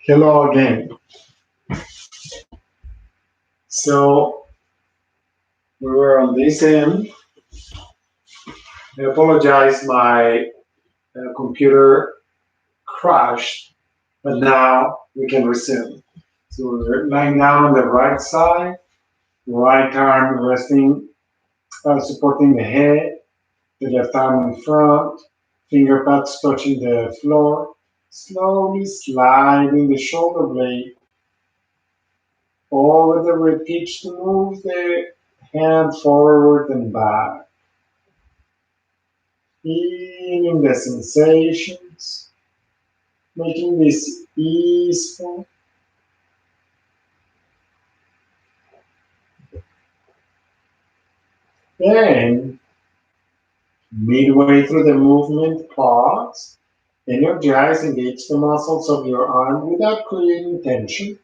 Hello again. So we were on this end. I apologize, my computer crashed, but now we can resume. So we're lying down on the right side, right arm resting, supporting the head, the left arm in front, finger pads touching the floor, slowly sliding the shoulder blade over the rib cage to move the hand forward and back. Feeling the sensations, making this easeful. Then, midway through the movement, pause, energize, engage the muscles of your arm without creating tension.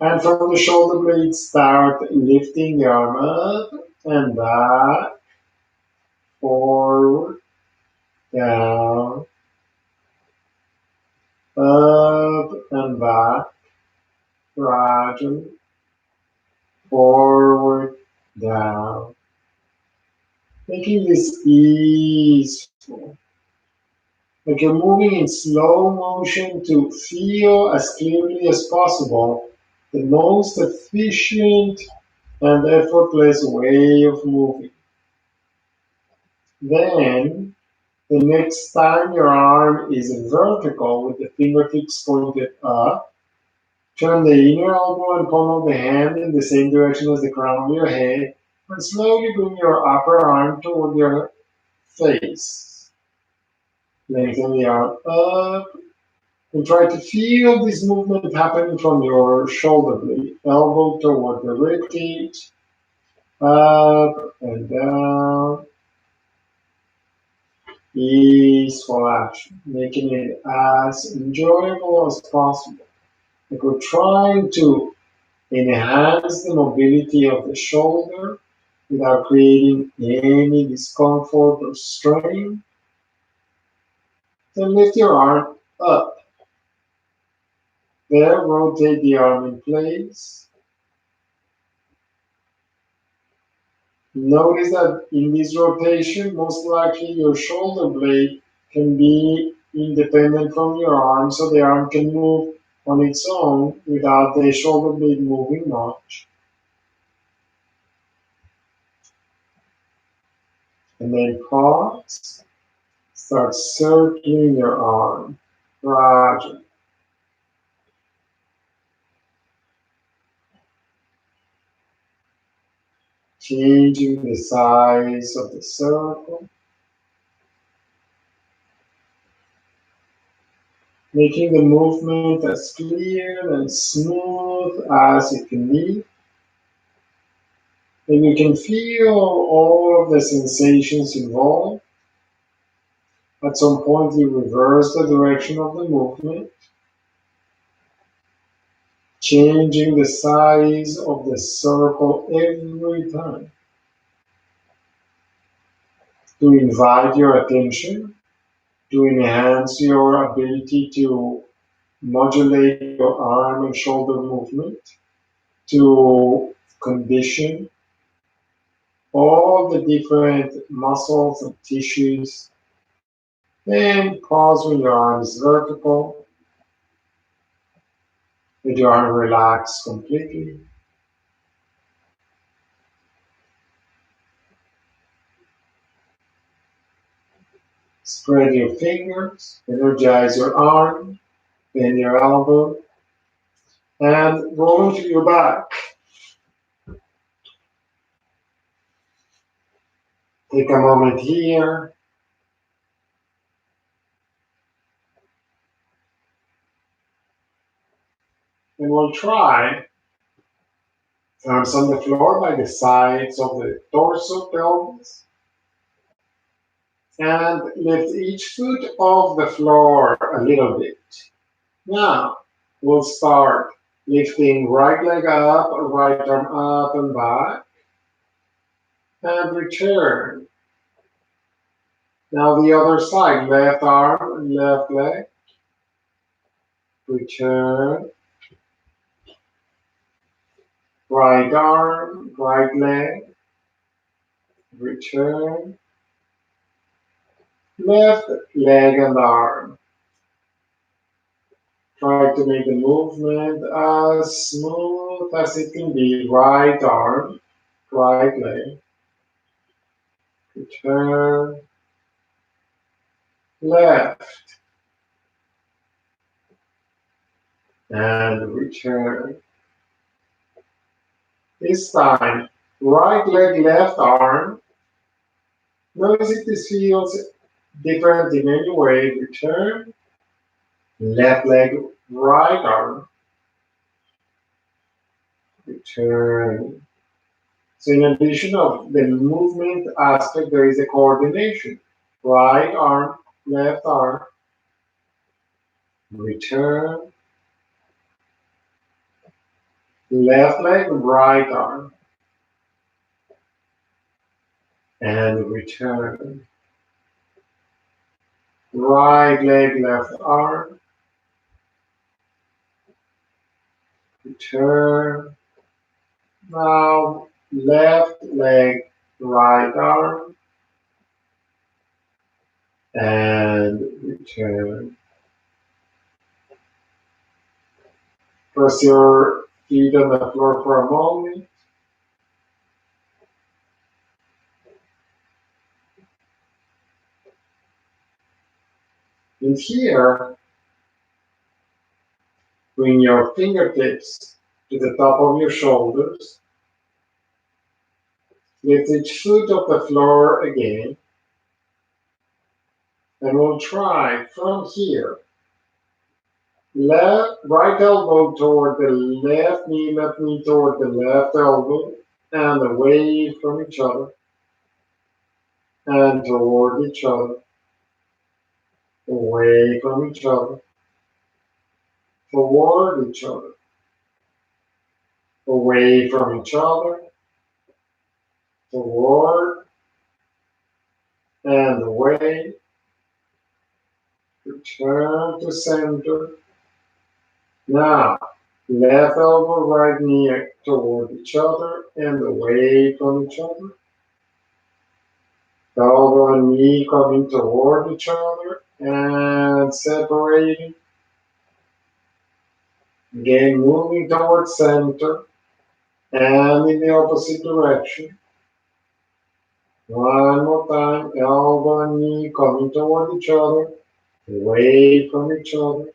And from the shoulder blades, start lifting the arm up and back, forward, down, up and back, gradually, forward, down. Making this easeful. Like you're moving in slow motion to feel as clearly as possible the most efficient and effortless way of moving. Then, the next time your arm is vertical with the fingertips pointed up, turn the inner elbow and palm of the hand in the same direction as the crown of your head, and slowly bring your upper arm toward your face. Lengthen the arm up and try to feel this movement happening from your shoulder blade, elbow toward the rib cage, up and down, easeful action, making it as enjoyable as possible. Like we're trying to enhance the mobility of the shoulder without creating any discomfort or strain. Then lift your arm up. There, rotate the arm in place. Notice that in this rotation, most likely your shoulder blade can be independent from your arm, so the arm can move on its own without the shoulder blade moving much. And then pause, start circling your arm gradually, changing the size of the circle, making the movement as clear and smooth as it can be. And you can feel all of the sensations involved. At some point, you reverse the direction of the movement, changing the size of the circle every time to invite your attention, to enhance your ability to modulate your arm and shoulder movement, to condition all the different muscles and tissues. Then pause when your arm is vertical. Let your arm relax completely. Spread your fingers, energize your arm, bend your elbow, and roll to your back. Take a moment here. And we'll try arms on the floor by the sides of the torso, pelvis, and lift each foot off the floor a little bit. Now, we'll start lifting right leg up, right arm up and back, and return. Now the other side, left arm, left leg, return, right arm, right leg, return, left leg and arm. Try to make the movement as smooth as it can be. Right arm, right leg, return, left, and return. This time, right leg, left arm. Notice if this feels different in any way. Return, left leg, right arm, return. So in addition of the movement aspect, there is a coordination. Right arm, left arm, return, left leg, right arm, and return. Right leg, left arm, return. Now left leg, right arm, and return. Press your feet on the floor for a moment. And here, bring your fingertips to the top of your shoulders. Lift each foot off the floor again. And we'll try from here. Right elbow toward the left knee toward the left elbow, and away from each other, and toward each other, away from each other, toward each other, away from each other, toward, and away, return to center. Now, left elbow, right knee toward each other, and away from each other. Elbow and knee coming toward each other and separating. Again, moving towards center and in the opposite direction. One more time, elbow and knee coming toward each other, away from each other,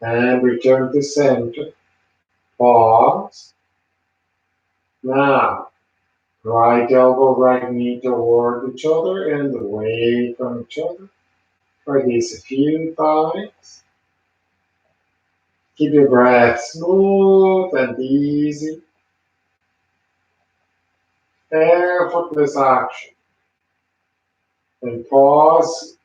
and return to center. Pause. Now, right elbow, right knee toward each other and away from each other. Try this a few times. Keep your breath smooth and easy. Effortless action. And pause.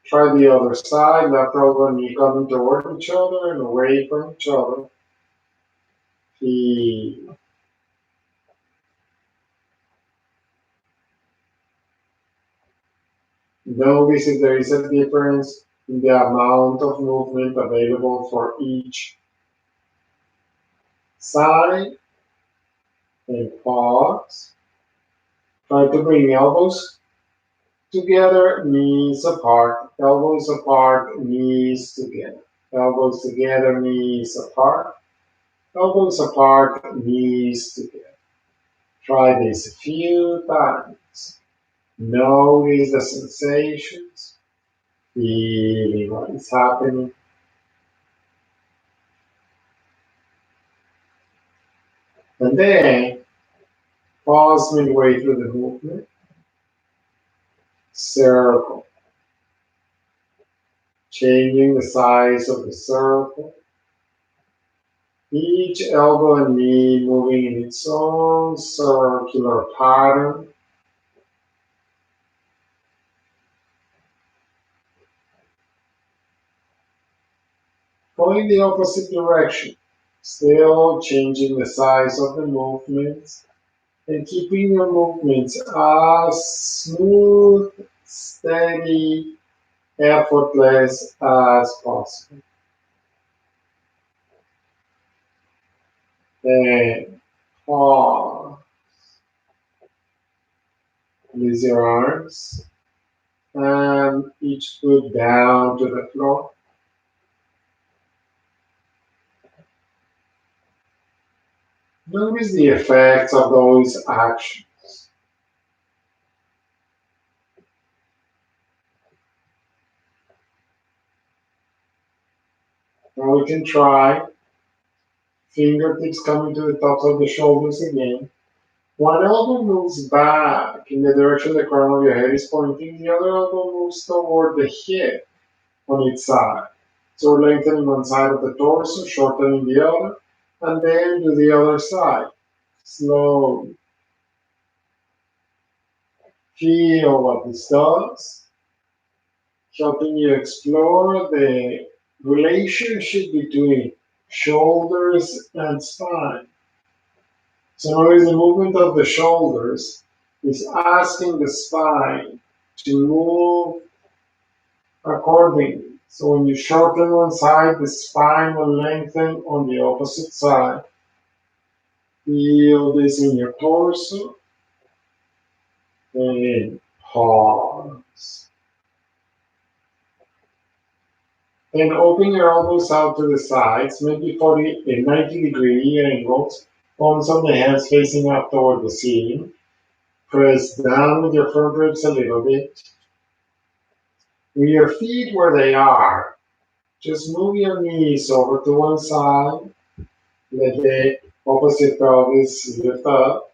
Try the other side. Left elbow and knee coming toward each other and away from each other. Feel. Notice if there is a difference in the amount of movement available for each side. And pause. Try to bring elbows together, knees apart, elbows apart, knees together. Elbows together, knees apart. Elbows apart, knees together. Try this a few times. Notice the sensations, feeling what is happening. And then pause midway through the movement. Circle. Changing the size of the circle. Each elbow and knee moving in its own circular pattern. Going the opposite direction, still changing the size of the movements and keeping your movements as smooth, steady, effortless as possible. And pause. Release your arms and each foot down to the floor. Notice the effects of those actions. Now we can try fingertips coming to the tops of the shoulders again. One elbow moves back in the direction the crown of your head is pointing, the other elbow moves toward the hip on its side. So we're lengthening one side of the torso, shortening the other, and then to the other side. Slowly. Feel what this does, helping you explore the relationship between shoulders and spine. So notice the movement of the shoulders is asking the spine to move accordingly. So when you shorten one side, the spine will lengthen on the opposite side. Feel this in your torso and pause. And open your elbows out to the sides, maybe 40 and 90-degree angles. Palms of the hands facing up toward the ceiling. Press down with your front ribs a little bit. With your feet where they are, just move your knees over to one side. Let the opposite pelvis lift up.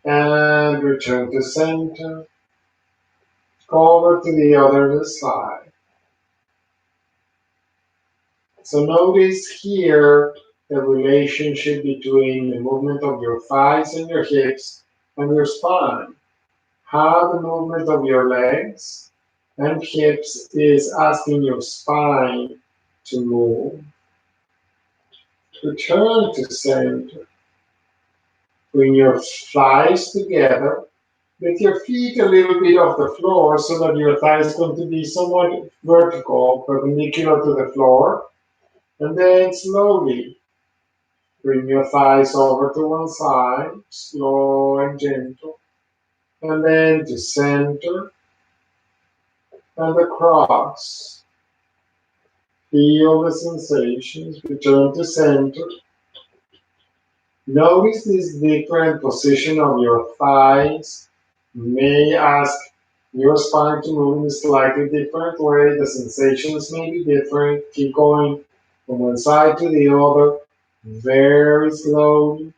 And return to center. Go over to the other side. So notice here the relationship between the movement of your thighs and your hips and your spine. How the movement of your legs and hips is asking your spine to move. Return to center. Bring your thighs together. Lift your feet a little bit off the floor so that your thighs are going to be somewhat vertical, perpendicular to the floor. And then slowly bring your thighs over to one side, slow and gentle. And then to center and across. Feel the sensations. Return to center. Notice this different position of your thighs. You may ask your spine to move in a slightly different way. The sensations may be different. Keep going from one side to the other very slowly.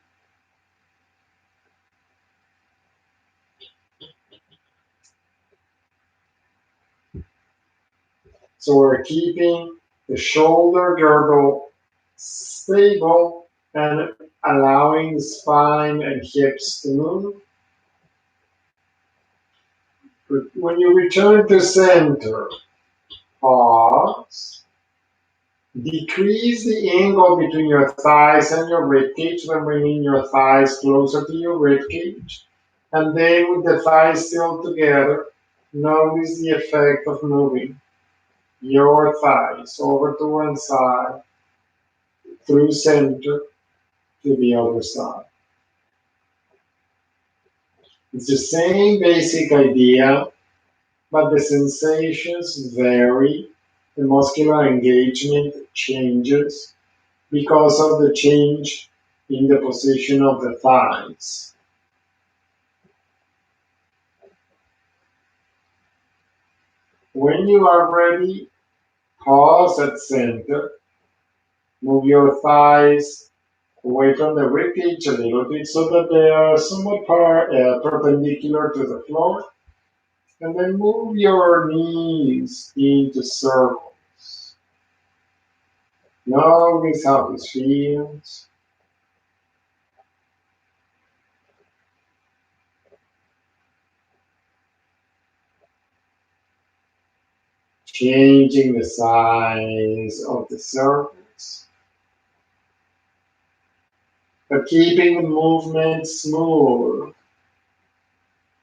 So we're keeping the shoulder girdle stable and allowing the spine and hips to move. When you return to center, pause. Decrease the angle between your thighs and your ribcage by bringing your thighs closer to your ribcage. And then with the thighs still together, notice the effect of moving your thighs over to one side, through center to the other side. It's the same basic idea, but the sensations vary. The muscular engagement changes because of the change in the position of the thighs. When you are ready, pause at center. Move your thighs away from the ribcage a little bit so that they are somewhat perpendicular to the floor. And then move your knees into circles. Notice how this feels. Changing the size of the circles, but keeping the movement smooth.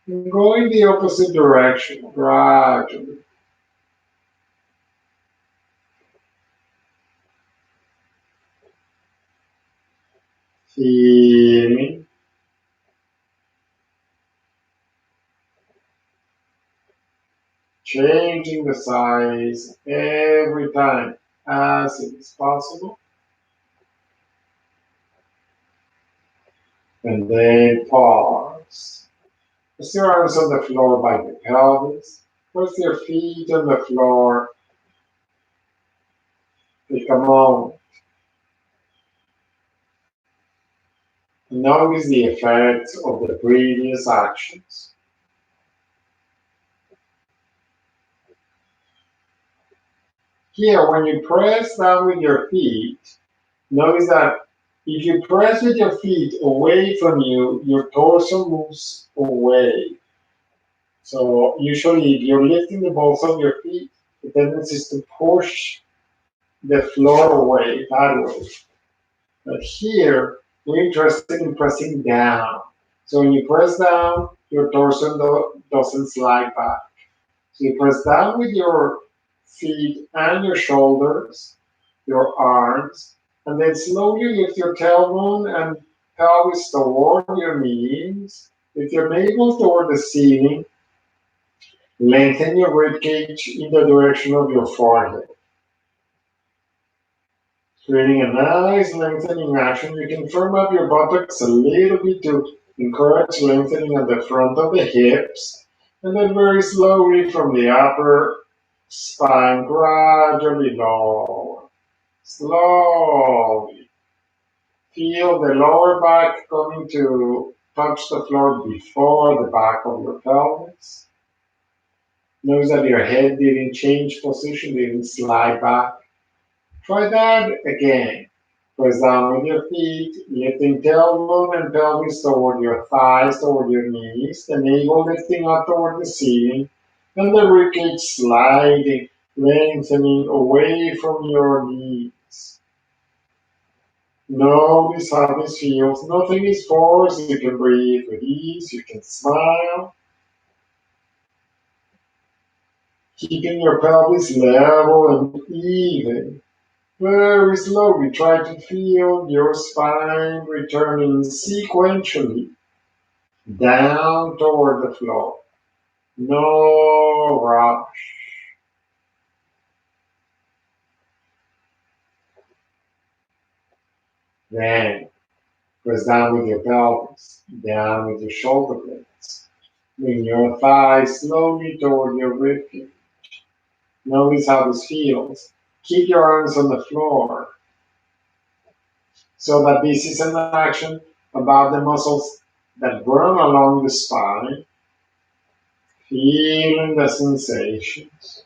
And going the opposite direction gradually. feeling, changing the size every time as it is possible, and then pause. Rest your arms on the floor by the pelvis. Place your feet on the floor. Take a moment. Notice the effects of the previous actions. Here, when you press down with your feet, notice that if you press with your feet away from you, your torso moves away. So usually if you're lifting the balls of your feet, the tendency is to push the floor away that way. But here, we're interested in pressing down. So when you press down, your torso doesn't slide back. So you press down with your feet and your shoulders, your arms, and then slowly lift your tailbone and pelvis toward your knees. With your navel toward the ceiling, lengthen your ribcage in the direction of your forehead. Creating a nice lengthening action, you can firm up your buttocks a little bit to encourage lengthening at the front of the hips, and then very slowly from the upper spine, gradually lower. Slowly. Feel the lower back coming to touch the floor before the back of your pelvis. Notice that your head didn't change position, didn't slide back. Try that again. Press down with your feet, lifting tailbone and pelvis toward your thighs, toward your knees, the navel lifting up toward the ceiling, and the ribcage sliding, lengthening away from your knees. Notice how this feels. Nothing is forced. You can breathe with ease. You can smile. Keeping your pelvis level and even. Very slowly try to feel your spine returning sequentially down toward the floor. No rush. Then press down with your pelvis, down with your shoulder blades. Bring your thighs slowly toward your ribcage. Notice how this feels. Keep your arms on the floor so that this is an action about the muscles that run along the spine, feeling the sensations.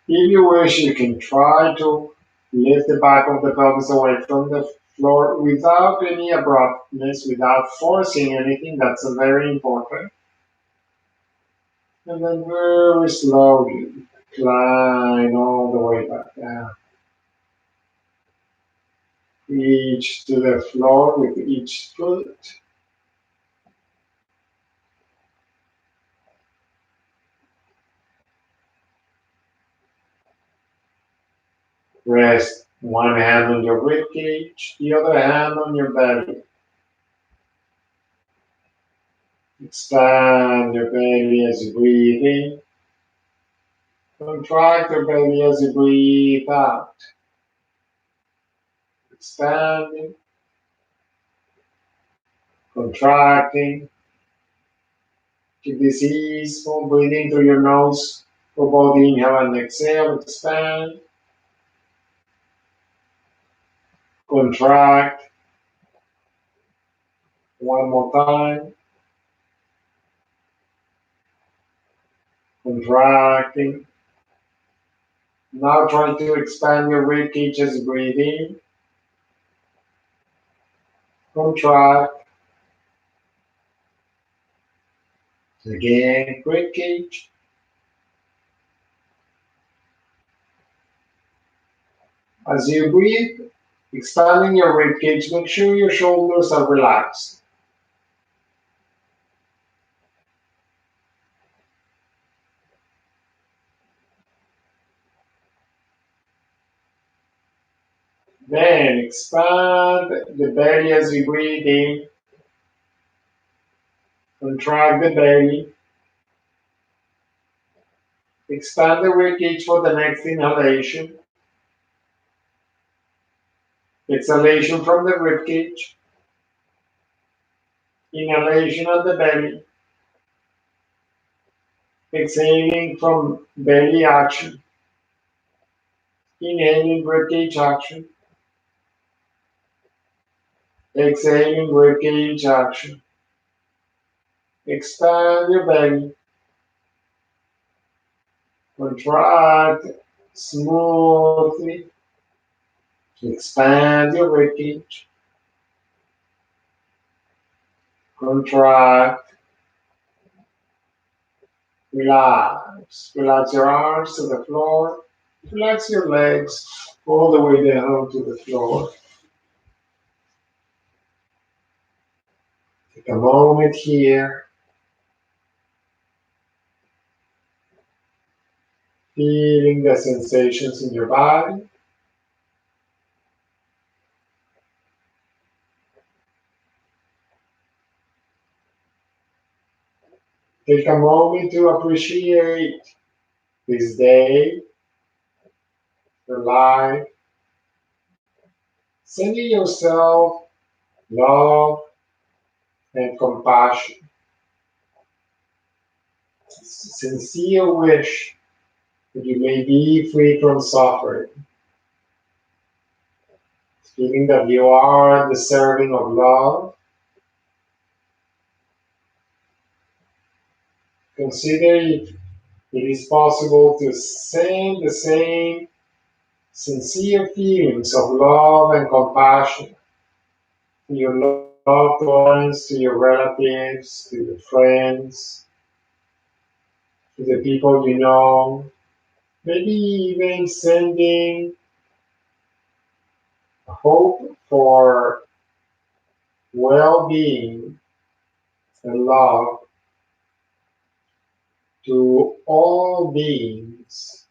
If you wish, you can try to lift the back of the pelvis away from the floor without any abruptness, without forcing anything. That's very important. And then very slowly climb all the way back down. Reach to the floor with each foot. Rest one hand on your ribcage, the other hand on your belly. Expand your belly as you breathe in. Contract your belly as you breathe out. Expanding, contracting. Keep this easeful breathing through your nose for both inhale and exhale. Expand, contract. One more time. Contracting. Now try to expand your ribcage as you breathe in. Contract. Again, ribcage. As you breathe, expanding your ribcage, make sure your shoulders are relaxed. Then expand the belly as you breathe in. Contract the belly. Expand the ribcage for the next inhalation. Exhalation from the ribcage. Inhalation of the belly. Exhaling from belly action. Inhaling ribcage action. Exhaling ribcage action. Expand your belly. Contract smoothly. Expand your ribcage. Contract. Relax. Relax your arms to the floor. Relax your legs all the way down to the floor. Take a moment here, feeling the sensations in your body. Take a moment to appreciate this day, your life, sending yourself love and compassion. Sincere wish that you may be free from suffering. Feeling that you are deserving of love. Consider if it is possible to send the same sincere feelings of love and compassion to your loved ones, to your relatives, to your friends, to the people you know, maybe even sending hope for well-being and love to all beings.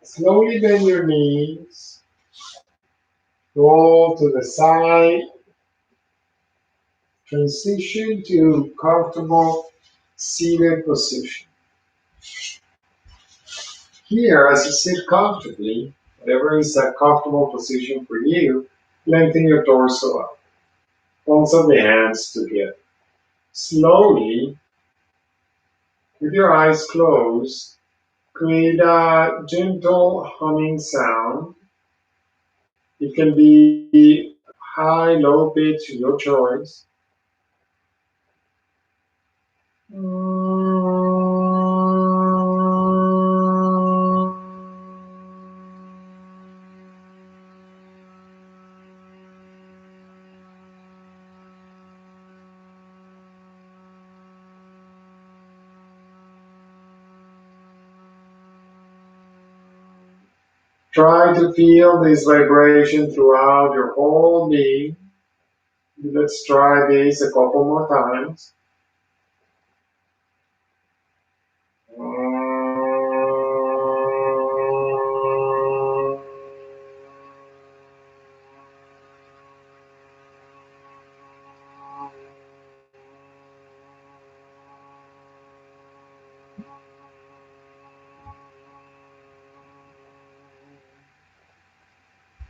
Slowly bend your knees, roll to the side, transition to comfortable seated position. Here, as you sit comfortably, whatever is a comfortable position for you, lengthen your torso up. Palms of the hands together. Slowly, with your eyes closed, create a gentle humming sound. It can be high, low pitch, your choice. Try to feel this vibration throughout your whole being. Let's try this a couple more times.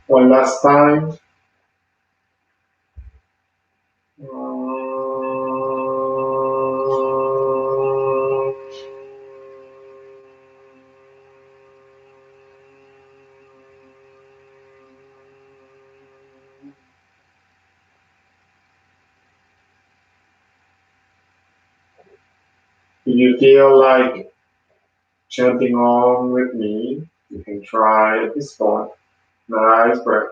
One last time. If you feel like chanting on with me, you can try at this point. Nice breath.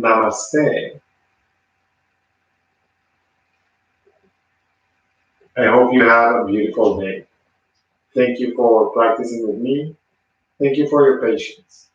Namaste. I hope you have a beautiful day. Thank you for practicing with me. Thank you for your patience.